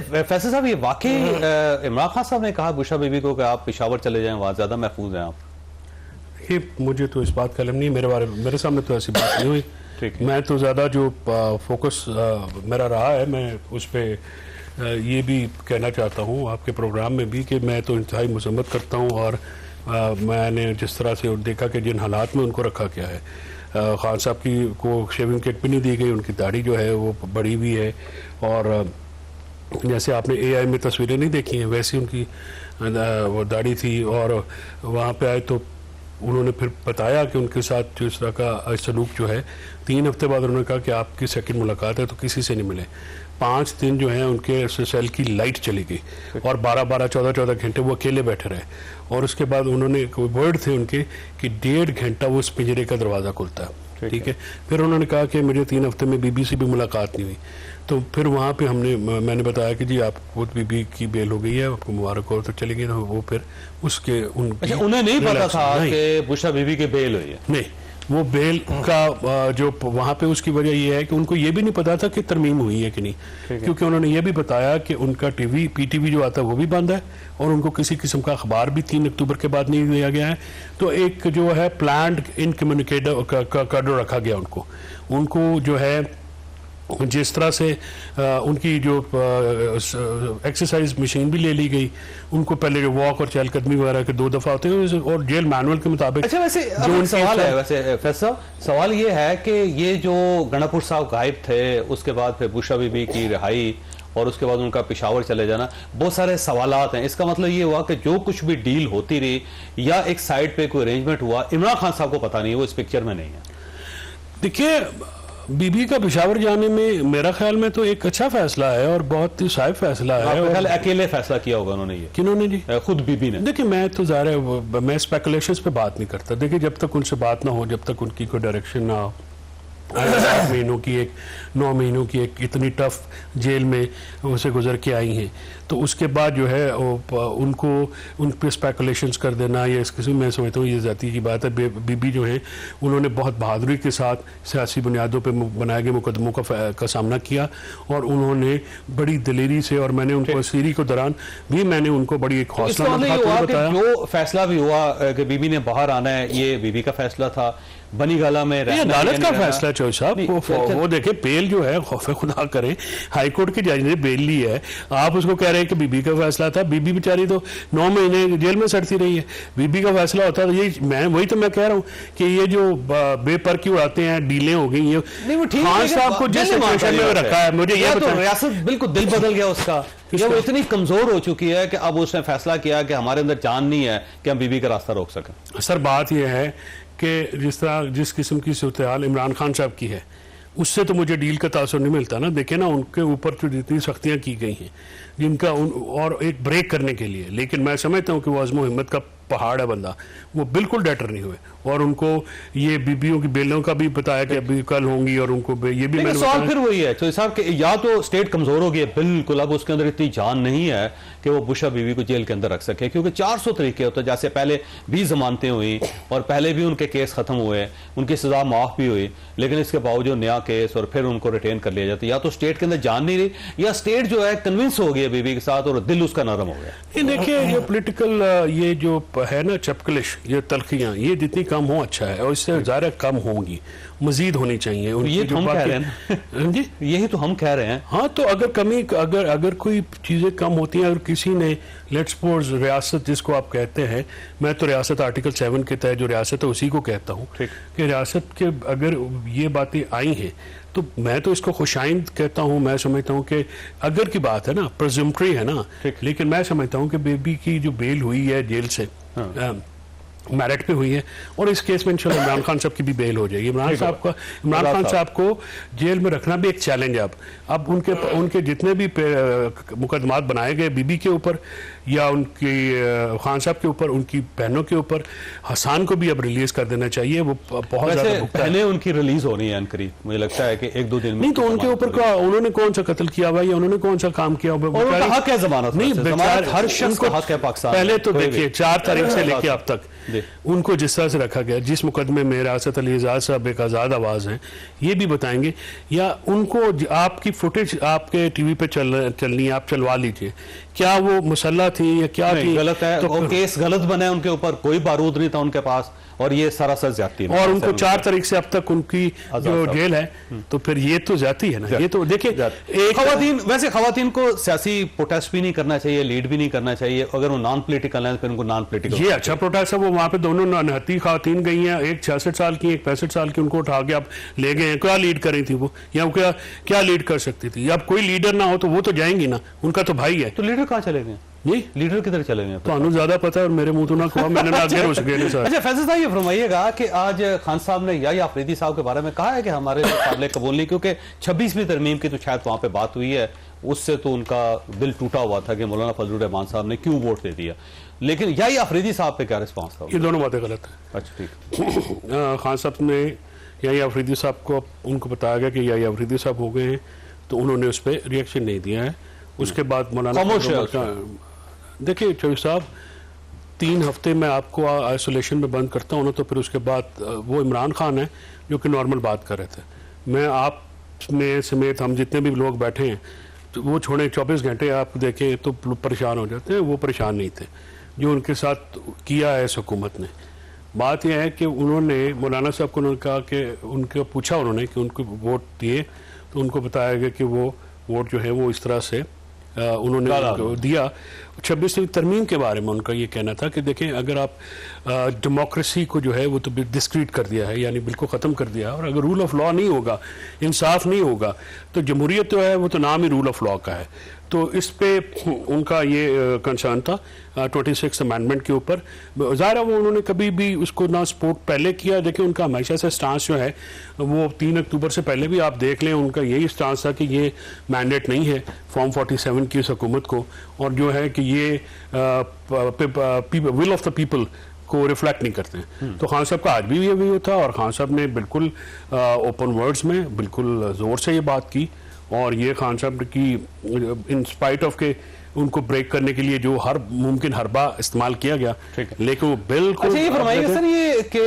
फैसल साहब, ये वाकई इमरान खान साहब ने कहा बुशरा बीबी को कि आप पेशावर चले जाएं, वहाँ ज़्यादा महफूज हैं आप? ये मुझे तो इस बात का इल्म नहीं, मेरे सामने तो ऐसी बात नहीं हुई। मैं तो ज़्यादा जो फोकस मेरा रहा है, मैं उस पर ये भी कहना चाहता हूँ आपके प्रोग्राम में भी कि मैं तो इंतहाई मजम्मत करता हूँ, और मैंने जिस तरह से देखा कि जिन हालात में उनको रखा गया है, खान साहब की को शेविंग किट भी नहीं दी गई, उनकी दाढ़ी जो है वो बड़ी भी है, और जैसे आपने AI में तस्वीरें नहीं देखी हैं वैसी उनकी वो दाढ़ी थी। और वहाँ पे आए तो उन्होंने फिर बताया कि उनके साथ जो इस तरह का सलूक जो है, 3 हफ्ते बाद उन्होंने कहा कि आपकी सेकंड मुलाकात है तो किसी से नहीं मिले। 5 दिन जो है उनके सेल की लाइट चली गई और 12-12, 14-14 घंटे वो अकेले बैठे रहे। और उसके बाद उन्होंने वर्ड थे उनके कि 1.5 घंटा वो उस पिंजरे का दरवाज़ा खुलता है, ठीक है। फिर उन्होंने कहा कि मुझे 3 हफ्ते में बीबी से भी मुलाकात नहीं हुई। तो फिर वहाँ पे मैंने बताया कि जी आपको बीबी की बेल हो गई है, आपको मुबारक हो, तो चली गई। तो वो फिर उसके उन्हें नहीं पता था कि बुशरा बीबी की बेल हुई है? नहीं, वो बेल का जो वहाँ पे उसकी वजह ये है कि उनको ये भी नहीं पता था कि तरमीम हुई है कि नहीं, क्योंकि उन्होंने ये भी बताया कि उनका PTV जो आता है वो भी बंद है, और उनको किसी किस्म का अखबार भी 3 अक्टूबर के बाद नहीं दिया गया है। तो एक जो है प्लान्ड इनकम्युनिकेटर का रखा गया उनको जो है जिस तरह से उनकी जो एक्सरसाइज मशीन भी ले ली गई, उनको पहले जो वॉक और चहलकदमी वगैरह के 2 दफा होते हैं, और जेल मैनुअल के मुताबिक। अच्छा, वैसे जो सवाल है, वैसे फैसल सवाल ये है कि ये जो गणापुर साहब गायब थे, उसके बाद फिर बुशरा बीबी की रिहाई और उसके बाद उनका पेशावर चले जाना, बहुत सारे सवालात हैं। इसका मतलब ये हुआ कि जो कुछ भी डील होती रही या एक साइड पे कोई अरेंजमेंट हुआ, इमरान खान साहब को पता नहीं, वो इस पिक्चर में नहीं है। देखिए, बीबी का पेशावर जाने में मेरा ख्याल में तो एक अच्छा फैसला है और बहुत ही साहिब फैसला है। और अकेले फैसला किया होगा उन्होंने? ये किन्होंने जी? खुद बीबी ने। देखिए, मैं तो ज़ाहिर है मैं स्पेकुलेशंस पे बात नहीं करता। देखिए, जब तक उनसे बात ना हो, जब तक उनकी कोई डायरेक्शन ना हो, 8 महीनों की 9 महीनों की एक इतनी टफ जेल में उसे गुजर के आई हैं, तो उसके बाद जो है उनको उन पर स्पेकुलेशंस कर देना या इस किस्म, मैं समझता हूँ ये ज़ाती की बात है। बीबी जो है उन्होंने बहुत बहादुरी के साथ सियासी बुनियादों पर बनाए गए मुकदमों का सामना किया, और उन्होंने बड़ी दिलेरी से, और मैंने उनको सीरी के दौरान भी मैंने उनको बड़ी एक हौसला बताया। जो फैसला भी हुआ कि बीबी ने बाहर आना है, ये बीबी का फैसला था। बनी गाला में अदालत का फैसला चौधरी साहब, वो देखे बेल जो है, खौफ खुदा करे, हाई कोर्ट की जज ने बेल ली है, आप उसको कह रहे हैं कि बीबी का फैसला था। बीबी बेचारी तो 9 महीने जेल में सड़ती रही है। बीबी का फैसला होता है, ये वही तो मैं कह रहा हूँ कि ये जो बेपर क्यों उड़ाते हैं, डीलें हो गई ये खान साहब को जिस सिचुएशन में रखा है, मुझे ये तो रियासत बिल्कुल दिल बदल गया उसका, वो इतनी कमजोर हो चुकी है कि अब उसने फैसला किया कि हमारे अंदर जान नहीं है कि हम बीबी का रास्ता रोक सकें। सर, बात यह है कि जिस किस्म की सूरत हाल इमरान खान साहब की है, उससे तो मुझे डील का तासुर नहीं मिलता ना। देखे ना, उनके ऊपर जो जितनी सख्तियां की गई हैं जिनका और एक ब्रेक करने के लिए, लेकिन मैं समझता हूँ कि वो अज़्म हिम्मत का पहाड़ है बंदा, वो बिल्कुल डटर नहीं हुए। और उनको ये बीबियों की बेलों का भी बताया कि अभी कल होंगी, और उनको ये भी मैंने सवाल फिर वही है तो साहब कि या तो स्टेट कमजोर हो गई है बिल्कुल, अब उसके अंदर इतनी जान नहीं है कि वो बुशरा बीवी को जेल के अंदर रख सके, क्योंकि 400 तरीके होते हैं। जैसे पहले भी जमानतें हुई और पहले भी उनके केस खत्म हुए, उनकी सजा माफ भी हुई, लेकिन इसके बावजूद नया केस और फिर उनको रिटेन कर लिया जाता। या तो स्टेट के अंदर जान नहीं रही, या स्टेट जो है कन्विंस हो गई है बीवी के साथ और दिल उसका नरम हो गया। देखिए, ये पोलिटिकल ये जो है ना चपकलिश, ये तलखियां, ये जितनी कम हो अच्छा है, और इससे ज़्यादा कम होंगी, मजीद होनी चाहिए। ये तो हम कह रहे हैं जी, यही तो हम कह रहे हैं। हाँ, तो अगर कमी अगर कोई चीज़ें कम होती हैं, अगर किसी ने लेट्स सपोज रियासत जिसको आप कहते हैं, मैं तो रियासत आर्टिकल 7 के तहत जो रियासत है उसी को कहता हूँ कि रियासत के अगर ये बातें आई हैं तो मैं तो इसको खुशाइंद कहता हूँ। मैं समझता हूँ कि अगर की बात है ना, प्रेज़म्पटरी है ना, लेकिन मैं समझता हूँ कि बेबी की जो बेल हुई है जेल से मेरिट पे हुई है, और इस केस में इंशाल्लाह इमरान खान साहब की भी बेल हो जाएगी। इमरान खान साहब को जेल में रखना भी एक चैलेंज है। अब उनके जितने भी मुकदमात बनाए गए बीबी के ऊपर, या उनकी खान साहब के ऊपर, उनकी बहनों के ऊपर। हसन को भी अब रिलीज कर देना चाहिए, वो बहुत ज्यादा भुगता है। पहले उनकी रिलीज होनी है अनकरीब, मुझे लगता है कि 1-2 दिन में। नहीं तो उनके ऊपर क्या, उन्होंने कौन सा कत्ल किया हुआ या उन्होंने कौन सा काम किया हुआ? और उनका हक है जमानत, नहीं जमानत हर शख्स का हक है पाकिस्तान। पहले तो देखिए 4 तारीख से लेके अब तक उनको जिस तरह से रखा गया, जिस मुकदमे में रासत अली एजाज साहब एक आज़ाद आवाज़ हैं, ये भी बताएंगे, या उनको आपकी फुटेज आपके टीवी पे चलनी है, आप चलवा लीजिए, क्या वो मुसल्ला थी या क्या थी? गलत है, तो वो केस गलत बना है उनके ऊपर, कोई बारूद नहीं था उनके पास, और ये सरासर ज्यादती है। और उनको 4 तारीख से अब तक उनकी जो जेल है, तो फिर ये तो ज्यादती है ना। ये तो देखिए खवातीन, वैसे खवातीन को सियासी प्रोटेस्ट भी नहीं करना चाहिए, लीड भी नहीं करना चाहिए, अगर वो नॉन पॉलिटिकल है फिर उनको नॉन पॉलिटिकल। ये अच्छा प्रोटेस्ट है, वो वहाँ पे दोनों नहती खवातीन गई हैं, एक 66 साल की, एक 65 साल की, उनको उठा के आप ले गए हैं। क्या लीड कर रही थी वो, या क्या लीड कर सकती थी? अब कोई लीडर ना हो तो वो तो जाएंगी ना, उनका तो भाई है। तो लीडर कहाँ चले गए? नहीं, लीडर किधर चले गए? तो ज्यादा पता है, और मेरे मुंह तो ना खुआ, मैंने ना आगे हो चुके हैं सर। अच्छा फैसल साहब, ये फरमाइएगा कि आज खान साहब ने या अफरीदी साहब के बारे में कहा है कि हमारे काबिल कबूल नहीं, क्योंकि 26वीं तरमीम की तो शायद वहां पे बात हुई है, उससे तो उनका दिल टूटा हुआ था कि मौलाना फजलुर रहमान साहब ने क्यों वोट दे दिया, लेकिन या अफरीदी साहब पे क्या रिस्पॉन्स था? ये दोनों बातें गलत है। अच्छा ठीक। खान साहब ने या अफरीदी साहब को उनको बताया गया कि या अफरीदी साहब हो गए हैं, तो उन्होंने उस पर रिएक्शन नहीं दिया है। उसके बाद मौलाना, देखिए चौधरी साहब, 3 हफ्ते में आपको आइसोलेशन में बंद करता हूँ ना, तो फिर उसके बाद वो इमरान खान है जो कि नॉर्मल बात कर रहे थे, मैं आप में समेत हम जितने भी लोग बैठे हैं, तो वो छोड़े 24 घंटे आप देखें तो परेशान हो जाते हैं। वो परेशान नहीं थे, जो उनके साथ किया है इस हुकूमत ने। बात यह है कि उन्होंने मौलाना साहब को उन्होंने कहा कि उनको पूछा उन्होंने कि उनको वोट दिए, तो उनको बताया गया कि वो वोट जो है वो इस तरह से उन्होंने दिया। 26वीं तरमीम के बारे में उनका ये कहना था कि देखें, अगर आप डेमोक्रेसी को जो है वो तो डिस्क्रीट कर दिया है, यानी बिल्कुल ख़त्म कर दिया, और अगर रूल ऑफ लॉ नहीं होगा, इंसाफ नहीं होगा, तो जमहूरियत जो है वो तो नाम ही रूल ऑफ लॉ का है। तो इस पे उनका ये कंसर्न था 26th अमेंडमेंट के ऊपर। ज़ाहिर है वो उन्होंने कभी भी उसको ना सपोर्ट पहले किया। देखिए उनका हमेशा से स्टांस जो है वो 3 अक्टूबर से पहले भी आप देख लें, उनका यही स्टांस था कि ये मैंडेट नहीं है फॉर्म 47 की इस हुकूमत को, और जो है कि ये विल ऑफ द पीपल को रिफ्लेक्ट नहीं करते हैं। तो खान साहब का आज भी ये व्यू था, और खान साहब ने बिल्कुल ओपन वर्ड्स में बिल्कुल ज़ोर से ये बात की, और ये खान साहब की इन स्पाइट ऑफ के उनको ब्रेक करने के लिए जो हर मुमकिन हरबा इस्तेमाल किया गया, लेकिन वो बिल्कुल। अच्छा ये फरमाइएगा सर, ये कि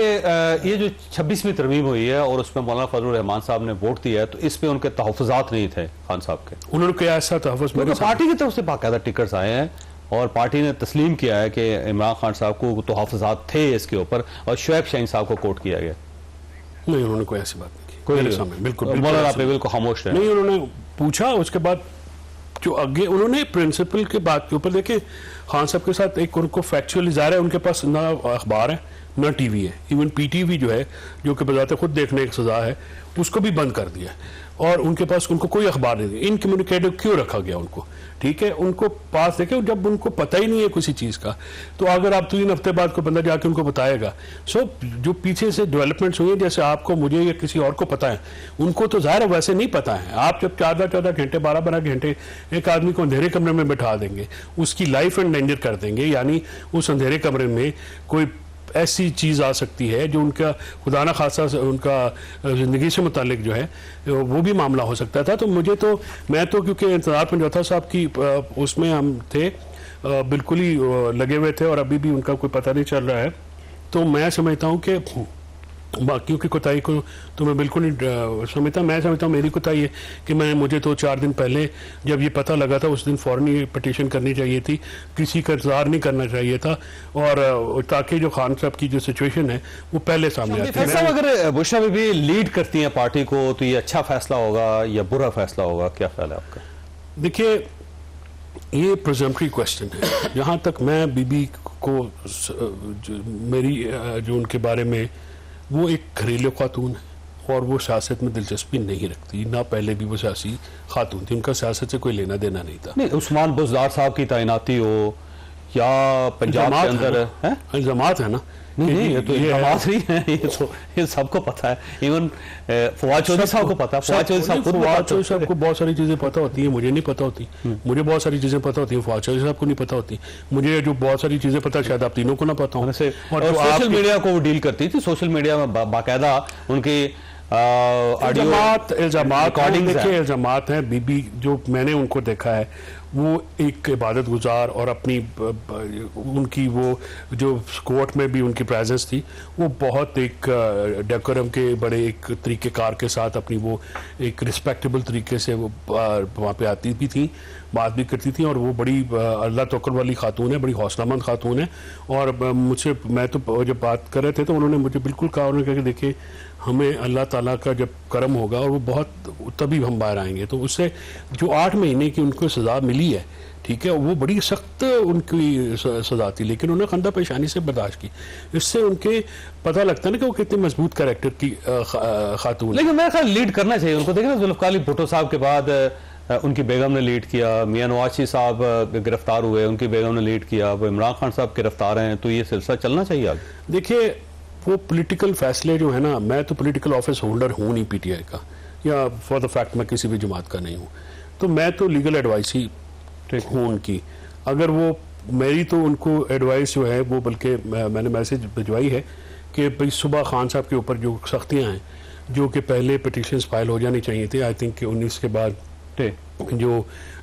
ये जो 26वीं तरमीम हुई है और उसमें मौलाना फजलुर रहमान साहब ने वोट दिया है, तो इस पे उनके तहफ़्फ़ुज़ात नहीं थे खान साहब के? उन्होंने क्या ऐसा तहफ़्फ़ुज़? पार्टी की तरफ से बाकायदा टिकट्स आए हैं और पार्टी ने तस्लीम किया है कि इमरान खान साहब को तहफ़्फ़ुज़ात थे इसके ऊपर, और शुएब शाहीन साहब को कोट किया गया। नहीं, उन्होंने कोई ऐसी बात नहीं की, कोई बिल्कुल मौलाना पे बिल्कुल खामोश है। नहीं, उन्होंने पूछा, उसके बाद जो आगे उन्होंने प्रिंसिपल के बात के ऊपर, देखे खान साहब के साथ एक उनको फैक्चुअली ज़ाहिर है उनके पास ना अखबार है ना टीवी है, इवन पीटीवी जो है जो कि बजाते खुद देखने की सजा है, उसको भी बंद कर दिया, और उनके पास उनको कोई अखबार नहीं दिया। इनकम्युनिकेटिव क्यों रखा गया उनको? ठीक है, उनको पास देखे, जब उनको पता ही नहीं है किसी चीज़ का, तो अगर आप 3 हफ्ते बाद कोई बंदा जाके उनको बताएगा, जो पीछे से डेवलपमेंट्स हुई है, जैसे आपको, मुझे या किसी और को पता है, उनको तो ज़ाहिर वैसे नहीं पता है। आप जब 14 घंटे 12 घंटे एक आदमी को अंधेरे कमरे में बैठा देंगे, उसकी लाइफ एंडेंजर कर देंगे, यानी उस अंधेरे कमरे में कोई ऐसी चीज़ आ सकती है जो उनका खुदा ना खासा उनका ज़िंदगी से मुतालिक जो है वो भी मामला हो सकता था। तो मैं तो क्योंकि इंतज़ार पंजौथा साहब की उसमें हम थे, बिल्कुल ही लगे हुए थे, और अभी भी उनका कोई पता नहीं चल रहा है। तो मैं समझता हूँ कि बाकियों की कोताही को तो मैं बिल्कुल नहीं समझता। मैं समझता हूँ मेरी कोताही है कि मुझे तो 4 दिन पहले जब ये पता लगा था, उस दिन फौरन ही पटिशन करनी चाहिए थी, किसी का इंतजार नहीं करना चाहिए था, और ताकि जो खान साहब की जो सिचुएशन है वो पहले सामने आती है। अगर बुशरा बीबी लीड करती हैं पार्टी को, तो ये अच्छा फैसला होगा या बुरा फैसला होगा? क्या ख्याल है आपका? देखिए, ये प्रिजम्पटरी क्वेश्चन है। जहाँ तक मैं बीबी को मेरी जो उनके बारे में, वो एक घरेलू खातून है और वो सियासत में दिलचस्पी नहीं रखती, ना पहले भी वो सियासी खातून थी, उनका सियासत से कोई लेना देना नहीं था। नहीं, उस्मान बुज़दार साहब की तैनाती हो या पंजाब के अंदर है इल्जामात है ना। नहीं, ये तो इल्जामात नहीं है, ये सबको पता है। इवन फवाद चौधरी साहब को पता है, फवाद चौधरी साहब खुद फवाद चौधरी साहब को बहुत सारी चीजें पता होती है, मुझे नहीं पता होती। मुझे बहुत सारी चीजें पता होती है, फवाद चौधरी साहब को नहीं पता होती। मुझे जो बहुत सारी चीजें पता शायद आप तीनों को ना पता हो। और सोशल मीडिया को वो डील करती थी, सोशल मीडिया में बाकायदा उनकी इल्जामात हैं। बीबी जो मैंने उनको देखा है वो एक इबादत गुजार और अपनी उनकी वो जो कोर्ट में भी उनकी प्रेजेंस थी वो बहुत एक डेकोरम के बड़े एक तरीक़ेकार के साथ अपनी वो एक रिस्पेक्टेबल तरीके से वो वहाँ पे आती भी थी, बात भी करती थी। और वो बड़ी अल्लाह तवक्कुल वाली खातून है, बड़ी हौसलामंद खातून है। और मुझसे मैं तो जब बात कर रहे थे तो उन्होंने मुझे बिल्कुल कहा, उन्होंने कहा कि देखिए हमें अल्लाह ताला का जब करम होगा और वो बहुत तभी हम बाहर आएंगे। तो उससे जो 8 महीने की उनको सज़ा मिली है, ठीक है, वो बड़ी सख्त उनकी सज़ा थी, लेकिन उन्होंने खंदा पेशानी से बर्दाश्त की। इससे उनके पता लगता है ना कि वो कितने मजबूत कैरेक्टर की खातून। लेकिन मेरा ख्याल लीड करना चाहिए उनको। देखिए ना, जुल्फ़िकार अली भुट्टो साहब के बाद उनकी बेगम ने लीड किया, मियां नवाज शरीफ साहब गिरफ्तार हुए, उनकी बेगम ने लीड किया, वो इमरान खान साहब गिरफ्तार हैं, तो ये सिलसिला चलना चाहिए आगे। देखिए वो पॉलिटिकल फैसले जो है ना, मैं तो पॉलिटिकल ऑफिस होल्डर हूँ नहीं पीटीआई का, या फॉर द फैक्ट मैं किसी भी जमात का नहीं हूँ, तो मैं तो लीगल एडवाइस ही हूँ उनकी। अगर वो मेरी तो उनको एडवाइस जो है वो, बल्कि मैंने मैसेज भिजवाई है कि भाई सुबह खान साहब के ऊपर जो सख्तियाँ हैं, जो कि पहले पिटिशंस फाइल हो जानी चाहिए थी, आई थिंक 19 के बाद जो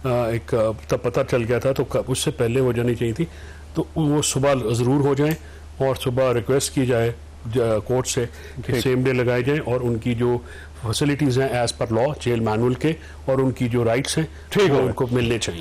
एक तब पता चल गया था, तो उससे पहले हो जानी चाहिए थी, तो वो सुबह ज़रूर हो जाए। और सुबह रिक्वेस्ट की जाए कोर्ट से कि सेम डे लगाए जाएं, और उनकी जो फैसिलिटीज़ हैं as per law jail manual के, और उनकी जो राइट्स हैं वो उनको मिलने चाहिए।